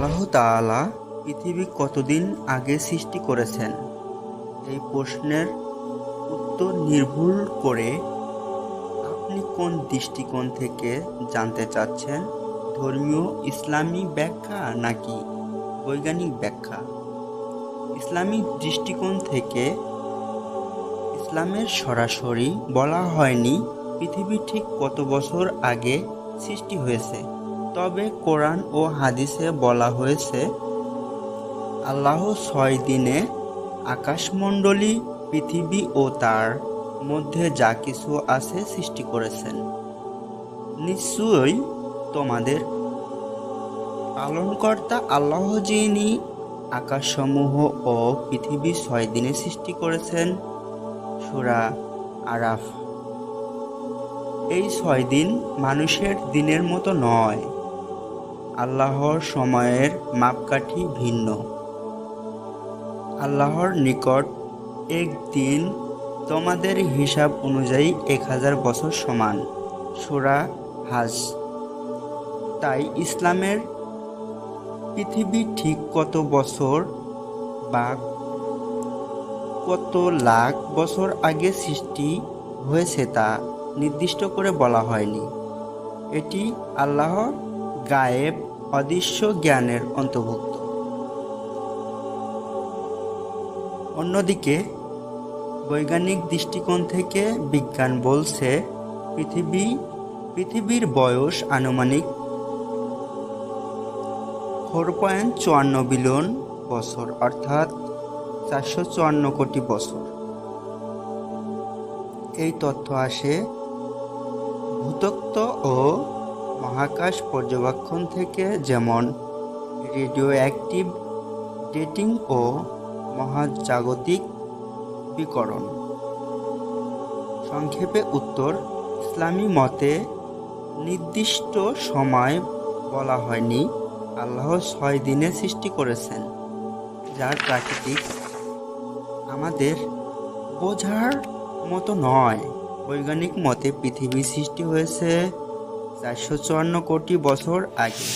আল্লাহ তাআলা পৃথিবী কতদিন আগে সৃষ্টি করেছেন? এই প্রশ্নের উত্তর নির্ভুল করে আপনি কোন দৃষ্টিকোণ থেকে জানতে চাচ্ছেন, ধর্মীয় ইসলামী ব্যাখ্যা নাকি বৈজ্ঞানিক ব্যাখ্যা? ইসলামিক দৃষ্টিকোণ থেকে ইসলামের সরাসরি বলা হয়নি পৃথিবী ঠিক কত বছর আগে সৃষ্টি হয়েছে, তবে কোরআন ও হাদিসে বলা হয়েছে আল্লাহ 6 দিনে আকাশমণ্ডলী, পৃথিবী ও তার মধ্যে যা কিছু আছে সৃষ্টি করেছেন। নিশ্চয়ই তোমাদের পালনকর্তা আল্লাহ, যিনি আকাশসমূহ ও পৃথিবী 6 দিনে সৃষ্টি করেছেন। সূরা আরাফ। এই 6 দিন মানুষের দিনের মতো নয়। আল্লাহর সময়ের মাপকাঠি ভিন্ন। আল্লাহর নিকট একদিন তোমাদের হিসাব অনুযায়ী 1000 বছর সমান। সূরা হাজ। তাই ইসলামের পৃথিবী ঠিক কত বছর বা কত লাখ বছর আগে সৃষ্টি হয়েছে তা নির্দিষ্ট করে বলা হয়নি। এটি আল্লাহর গায়েব অদৃশ্য জ্ঞানের অন্তর্ভুক্ত। অন্যদিকে বৈজ্ঞানিক দৃষ্টিকোণ থেকে বিজ্ঞান বলছে পৃথিবীর বয়স আনুমানিক 4.54 বিলিয়ন বছর, অর্থাৎ 454 কোটি বছর। এই তথ্য আসে ভূতত্ত্ব ও মহাকাশ পর্যবেক্ষণ থেকে, যেমন রেডিও অ্যাক্টিভ ডেটিং ও মহাজাগতিক বিকিরণ। সংক্ষেপে উত্তর, ইসলামী মতে নির্দিষ্ট সময় বলা হয়নি। আল্লাহ 6 দিনে সৃষ্টি করেছেন, যা প্রাকৃতিক আমাদের বোঝার মতো নয়। বৈজ্ঞানিক মতে পৃথিবী সৃষ্টি হয়েছে 454 কোটি বছর আগে।